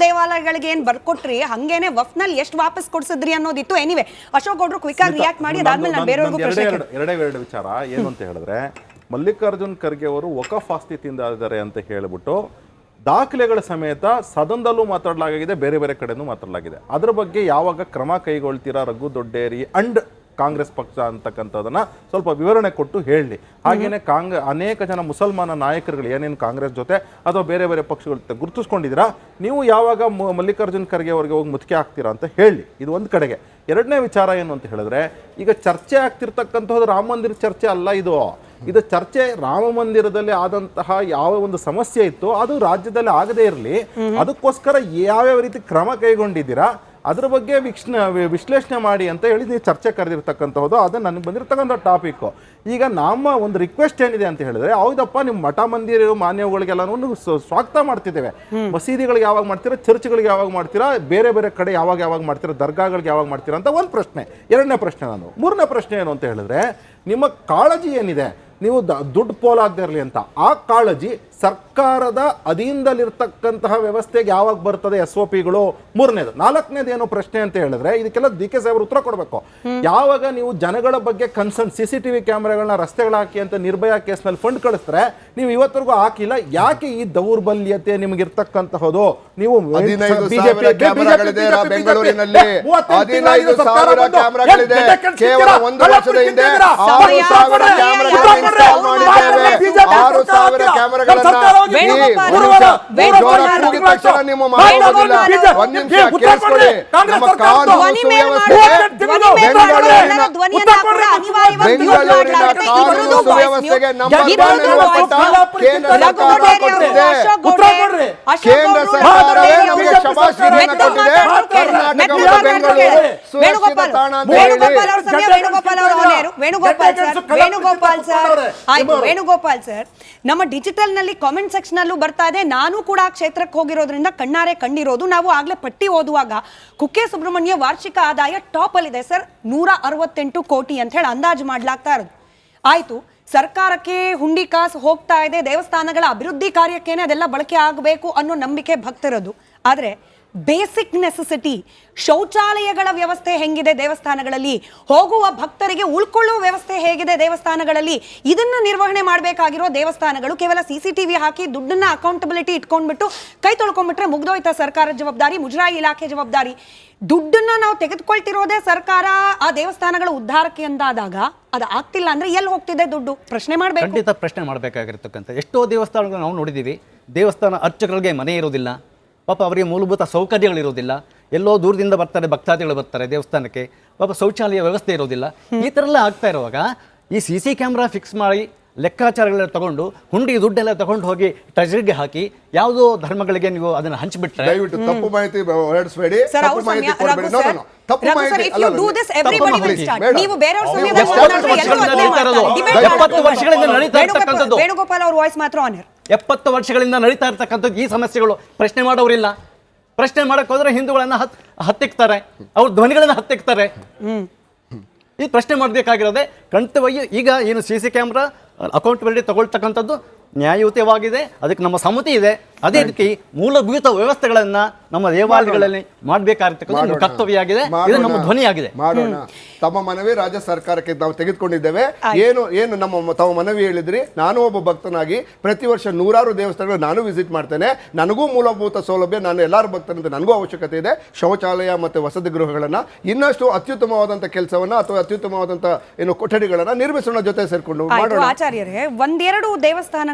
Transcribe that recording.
ದೇವಾಲಯಗಳಿಗೆ ಏನ್ ಬರ್ಕೊಟ್ರಿ ಹಂಗೇನೆ ವಫ್ನಲ್ಲಿ ಎಷ್ಟು ವಾಪಸ್ ಕೊಡ್ಸಿದ್ರಿ ಅನ್ನೋದಿತ್ತು. ಎನಿವೆ ಅಶೋಕ್ ಗೌಡ್ರು ಕ್ವಿಕ್ ಆಗಿ ರಿಯಾಕ್ಟ್ ಮಾಡಿ ಅದಾದ್ಮೇಲೆ ನಾನು ಬೇರೆಯವ್ರಿಗೂ ಪ್ರಶ್ನೆ ಎರಡು ವಿಚಾರ ಏನು ಅಂತ ಹೇಳಿದ್ರೆ, ಮಲ್ಲಿಕಾರ್ಜುನ್ ಖರ್ಗೆ ಅವರು ವಕಫ್ ಆಸ್ತಿ ತಿಂದಿದ್ದಾರೆ ಅಂತ ಹೇಳಿಬಿಟ್ಟು ದಾಖಲೆಗಳ ಸಮೇತ ಸದನದಲ್ಲೂ ಮಾತಾಡಲಾಗಿದೆ, ಬೇರೆ ಬೇರೆ ಕಡೆನೂ ಮಾತಾಡಲಾಗಿದೆ. ಅದ್ರ ಬಗ್ಗೆ ಯಾವಾಗ ಕ್ರಮ ಕೈಗೊಳ್ತೀರಾ ರಘು ದೊಡ್ಡೇರಿ ಅಂಡ್ ಕಾಂಗ್ರೆಸ್ ಪಕ್ಷ ಅಂತಕ್ಕಂಥದನ್ನ ಸ್ವಲ್ಪ ವಿವರಣೆ ಕೊಟ್ಟು ಹೇಳಿ. ಹಾಗೇನೆ ಅನೇಕ ಜನ ಮುಸಲ್ಮಾನ ನಾಯಕರುಗಳು ಏನೇನು ಕಾಂಗ್ರೆಸ್ ಜೊತೆ ಅಥವಾ ಬೇರೆ ಬೇರೆ ಪಕ್ಷಗಳ ಗುರುತಿಸ್ಕೊಂಡಿದ್ದೀರಾ, ನೀವು ಯಾವಾಗ ಮಲ್ಲಿಕಾರ್ಜುನ್ ಖರ್ಗೆ ಅವರಿಗೆ ಹೋಗಿ ಮುತ್ತಿಗೆ ಹಾಕ್ತೀರಾ ಅಂತ ಹೇಳಿ. ಇದು ಒಂದು ಕಡೆಗೆ. ಎರಡನೇ ವಿಚಾರ ಏನು ಅಂತ ಹೇಳಿದ್ರೆ, ಈಗ ಚರ್ಚೆ ಆಗ್ತಿರ್ತಕ್ಕಂಥದ್ದು ರಾಮ ಮಂದಿರ ಚರ್ಚೆ ಅಲ್ಲ. ಇದು ಚರ್ಚೆ ರಾಮ ಮಂದಿರದಲ್ಲಿ ಆದಂತಹ ಯಾವ ಒಂದು ಸಮಸ್ಯೆ ಇತ್ತು ಅದು ರಾಜ್ಯದಲ್ಲಿ ಆಗದೇ ಇರಲಿ, ಅದಕ್ಕೋಸ್ಕರ ಯಾವ್ಯಾವ ರೀತಿ ಕ್ರಮ ಕೈಗೊಂಡಿದ್ದೀರಾ ಅದ್ರ ಬಗ್ಗೆ ವಿಶ್ಲೇಷಣೆ ಮಾಡಿ ಅಂತ ಹೇಳಿ ನೀವು ಚರ್ಚೆ ಕರೆದಿರ್ತಕ್ಕಂಥದ್ದು. ಅದು ನನಗೆ ಬಂದಿರತಕ್ಕಂಥ ಟಾಪಿಕ್ಕು. ಈಗ ನಮ್ಮ ಒಂದು ರಿಕ್ವೆಸ್ಟ್ ಏನಿದೆ ಅಂತ ಹೇಳಿದ್ರೆ, ಹೌದಪ್ಪ ನಿಮ್ಮ ಮಠ ಮಂದಿರ ಮಾನ್ಯಗಳಿಗೆಲ್ಲನೂ ಸ್ವಾಗತ ಮಾಡ್ತಿದ್ದೇವೆ. ಮಸೀದಿಗಳಿಗೆ ಯಾವಾಗ ಮಾಡ್ತೀರಾ, ಚರ್ಚ್ಗಳಿಗೆ ಯಾವಾಗ ಮಾಡ್ತೀರಾ, ಬೇರೆ ಬೇರೆ ಕಡೆ ಯಾವಾಗ ಮಾಡ್ತೀರಾ, ದರ್ಗಾಗಳಿಗೆ ಯಾವಾಗ ಮಾಡ್ತೀರಾ ಅಂತ ಒಂದು ಪ್ರಶ್ನೆ. ಎರಡನೇ ಪ್ರಶ್ನೆ ಮೂರನೇ ಪ್ರಶ್ನೆ ಏನು ಅಂತ ಹೇಳಿದ್ರೆ, ನಿಮ್ಮ ಕಾಳಜಿ ಏನಿದೆ ನೀವು ದುಡ್ಡು ಪೋಲಾಗದೇ ಇರಲಿ ಅಂತ, ಆ ಕಾಳಜಿ ಸರ್ಕಾರದ ಅಧೀನದಲ್ಲಿರ್ತಕ್ಕಂತಹ ವ್ಯವಸ್ಥೆಗೆ ಯಾವಾಗ ಬರ್ತದೆ SOPಗಳು. ಮೂರನೇದು. ನಾಲ್ಕನೇದು ಏನು ಪ್ರಶ್ನೆ ಅಂತ ಹೇಳಿದ್ರೆ, ಇದಕ್ಕೆಲ್ಲ DK ಸಾಹೇಬರು ಉತ್ತರ ಕೊಡಬೇಕು. ಯಾವಾಗ ನೀವು ಜನಗಳ ಬಗ್ಗೆ ಕನ್ಸರ್ನ್ CCTV ಕ್ಯಾಮೆರಾಗಳನ್ನ ರಸ್ತೆಗಳ ಹಾಕಿ ಅಂತ ನಿರ್ಭಯ ಕೇಸ್ನಲ್ಲಿ ಫಂಡ್ ಕಳಿಸ್ತಾರೆ, ನೀವು ಇವತ್ತರೆಗೂ ಹಾಕಿಲ್ಲ. ಯಾಕೆ ಈ ದೌರ್ಬಲ್ಯತೆ ನಿಮಗಿರ್ತಕ್ಕಂತಹದ್ದು? ನೀವು ವೇಣುಗೋಪಾಲ್ ಸರ್, ನಮ್ಮ ಡಿಜಿಟಲ್ ನಲ್ಲಿ ಕಾಮೆಂಟ್ ಸೆಕ್ಷನ್ ಅಲ್ಲೂ ಬರ್ತಾ ಇದೆ. ನಾನು ಕೂಡ ಆ ಕ್ಷೇತ್ರಕ್ಕೆ ಹೋಗಿರೋದ್ರಿಂದ ಕಣ್ಣಾರೆ ಕಂಡಿರೋದು. ನಾವು ಆಗ್ಲೇ ಪಟ್ಟಿ ಓದುವಾಗ ಕುಕ್ಕೆ ಸುಬ್ರಹ್ಮಣ್ಯ ವಾರ್ಷಿಕ ಆದಾಯ ಟಾಪ್ ಅಲ್ಲಿ ಇದೆ ಸರ್, 168 ಕೋಟಿ ಅಂತ ಹೇಳಿ ಅಂದಾಜು ಮಾಡ್ಲಾಗ್ತಾ ಇರೋದು. ಆಯ್ತು, ಸರ್ಕಾರಕ್ಕೆ ಹುಂಡಿ ಕಾಸು ಹೋಗ್ತಾ ಇದೆ, ದೇವಸ್ಥಾನಗಳ ಅಭಿವೃದ್ಧಿ ಕಾರ್ಯಕ್ಕೇನೆ ಅದೆಲ್ಲ ಬಳಕೆ ಆಗಬೇಕು ಅನ್ನೋ ನಂಬಿಕೆ ಭಕ್ತರದು. ಆದ್ರೆ ಬೇಸಿಕ್ ನೆಸೆಸಿಟಿ ಶೌಚಾಲಯಗಳ ವ್ಯವಸ್ಥೆ ಹೆಂಗಿದೆ ದೇವಸ್ಥಾನಗಳಲ್ಲಿ, ಹೋಗುವ ಭಕ್ತರಿಗೆ ಉಳ್ಕೊಳ್ಳುವ ವ್ಯವಸ್ಥೆ ಹೇಗಿದೆ ದೇವಸ್ಥಾನಗಳಲ್ಲಿ, ಇದನ್ನ ನಿರ್ವಹಣೆ ಮಾಡಬೇಕಾಗಿರೋ ದೇವಸ್ಥಾನಗಳು ಕೇವಲ CCTV ಹಾಕಿ ದುಡ್ಡನ್ನ ಅಕೌಂಟಬಿಲಿಟಿ ಇಟ್ಕೊಂಡ್ಬಿಟ್ಟು ಕೈ ತೊಳ್ಕೊಂಡ್ಬಿಟ್ರೆ ಮುಗ್ದೋಯ್ತಾ ಸರ್ಕಾರದ ಜವಾಬ್ದಾರಿ, ಮುಜರಾಯಿ ಇಲಾಖೆ ಜವಾಬ್ದಾರಿ. ದುಡ್ಡನ್ನ ನಾವು ತೆಗೆದುಕೊಳ್ತಿರೋದೇ ಸರ್ಕಾರ ಆ ದೇವಸ್ಥಾನಗಳ ಉದ್ಧಾರಕ್ಕೆ ಅಂದಾದಾಗ ಅದು ಆಗ್ತಿಲ್ಲ ಅಂದ್ರೆ ಎಲ್ಲಿ ಹೋಗ್ತಿದೆ ದುಡ್ಡು? ಪ್ರಶ್ನೆ ಮಾಡಬೇಕು, ಖಂಡಿತ ಪ್ರಶ್ನೆ ಮಾಡಬೇಕಾಗಿರ್ತಕ್ಕಂಥ ಎಷ್ಟೋ ದೇವಸ್ಥಾನಗಳು ನಾವು ನೋಡಿದ್ದೀವಿ. ದೇವಸ್ಥಾನ ಅರ್ಚಕರಿಗೆ ಮನೆ ಇರೋದಿಲ್ಲ, ಪಾಪ ಅವರಿಗೆ ಮೂಲಭೂತ ಸೌಕರ್ಯಗಳಿರೋದಿಲ್ಲ, ಎಲ್ಲೋ ದೂರದಿಂದ ಬರ್ತಾರೆ ಭಕ್ತಾದಿಗಳು ಬರ್ತಾರೆ ದೇವಸ್ಥಾನಕ್ಕೆ, ಪಾಪ ಶೌಚಾಲಯ ವ್ಯವಸ್ಥೆ ಇರೋದಿಲ್ಲ. ಈ ಥರ ಎಲ್ಲ ಆಗ್ತಾ ಇರುವಾಗ ಈ CC ಕ್ಯಾಮ್ರಾ ಫಿಕ್ಸ್ ಮಾಡಿ ಲೆಕ್ಕಾಚಾರಗಳೆಲ್ಲ ತಗೊಂಡು ಹುಂಡಿ ದುಡ್ಡೆಲ್ಲ ತಗೊಂಡು ಹೋಗಿ ಟ್ರೆಜರಿಗೆ ಹಾಕಿ ಯಾವುದೋ ಧರ್ಮಗಳಿಗೆ ನೀವು ಅದನ್ನ ಹಂಚಿಬಿಟ್ರೆ ದಯವಿಟ್ಟು ತಪ್ಪು ಮಾಹಿತಿ ಹೊರಡಿಸಬೇಡಿ, ತಪ್ಪು ಮಾಹಿತಿ ಕೊಡಬೇಡಿ. ತಪ್ಪು ಮಾಹಿತಿ 70 ವರ್ಷಗಳಿಂದ ನಡೀತಾ ಇರ್ತಕ್ಕಂಥದ್ದು, ವೇಣುಗೋಪಾಲ್ ಅವ್ರ ವಾಯ್ಸ್ ಮಾತ್ರ ಆನ್ 70 ವರ್ಷಗಳಿಂದ ನಡೀತಾ ಇರ್ತಕ್ಕಂಥದ್ದು ಈ ಸಮಸ್ಯೆಗಳು. ಪ್ರಶ್ನೆ ಮಾಡೋರಿಲ್ಲ. ಪ್ರಶ್ನೆ ಮಾಡಕ್ ಹೋದ್ರೆ ಹಿಂದೂಗಳನ್ನ ಹತ್ತಿಕ್ತಾರೆ, ಅವ್ರ ಧ್ವನಿಗಳನ್ನ ಹತ್ತಿಕ್ತಾರೆ. ಈ ಪ್ರಶ್ನೆ ಮಾಡಬೇಕಾಗಿರೋದೆ ಕರ್ತವ್ಯ. ಈಗ ಏನು CC ಕ್ಯಾಮ್ರಾ ಅಕೌಂಟಬಿಲಿಟಿ ತಗೊಳ್ತಕ್ಕಂಥದ್ದು ನ್ಯಾಯಯುತವಾಗಿದೆ, ಅದಕ್ಕೆ ನಮ್ಮ ಸಮ್ಮತಿ ಇದೆ. ಅದೇ ರೀತಿ ಮೂಲಭೂತ ವ್ಯವಸ್ಥೆಗಳನ್ನ ನಮ್ಮ ದೇವಾಲಯಗಳಲ್ಲಿ ಮಾಡಬೇಕಾಗಿರ್ತಕ್ಕಂಥ ಕರ್ತವ್ಯ ಆಗಿದೆ, ಇದು ನಮ್ಮ ಧ್ವನಿಯಾಗಿದೆ. ಮಾಡೋಣ. ತಮ್ಮ ಮನವಿ ರಾಜ್ಯ ಸರ್ಕಾರಕ್ಕೆ ನಾವು ತೆಗೆದುಕೊಂಡಿದ್ದೇವೆ. ಏನು ನಮ್ಮ ತಾವು ಮನವಿ ಹೇಳಿದ್ರಿ, ನಾನು ಒಬ್ಬ ಭಕ್ತನಾಗಿ ಪ್ರತಿ ವರ್ಷ 100 ದೇವಸ್ಥಾನಗಳು ನಾನು ವಿಸಿಟ್ ಮಾಡ್ತೇನೆ. ನನಗೂ ಮೂಲಭೂತ ಸೌಲಭ್ಯ, ನಾನು ಎಲ್ಲರೂ ಭಕ್ತರಂತೆ ನನಗೂ ಅವಶ್ಯಕತೆ ಇದೆ. ಶೌಚಾಲಯ ಮತ್ತು ವಸತಿ ಗೃಹಗಳನ್ನ ಇನ್ನಷ್ಟು ಅತ್ಯುತ್ತಮವಾದಂಥ ಕೆಲಸವನ್ನ ಅಥವಾ ಅತ್ಯುತ್ತಮವಾದಂಥ ಕೊಠಡಿಗಳನ್ನ ನಿರ್ಮಿಸೋಣ, ಜೊತೆ ಸೇರ್ಕೊಂಡು ಮಾಡೋಣ. ಆಚಾರ್ಯರೇ, ಒಂದೆರಡು ದೇವಸ್ಥಾನ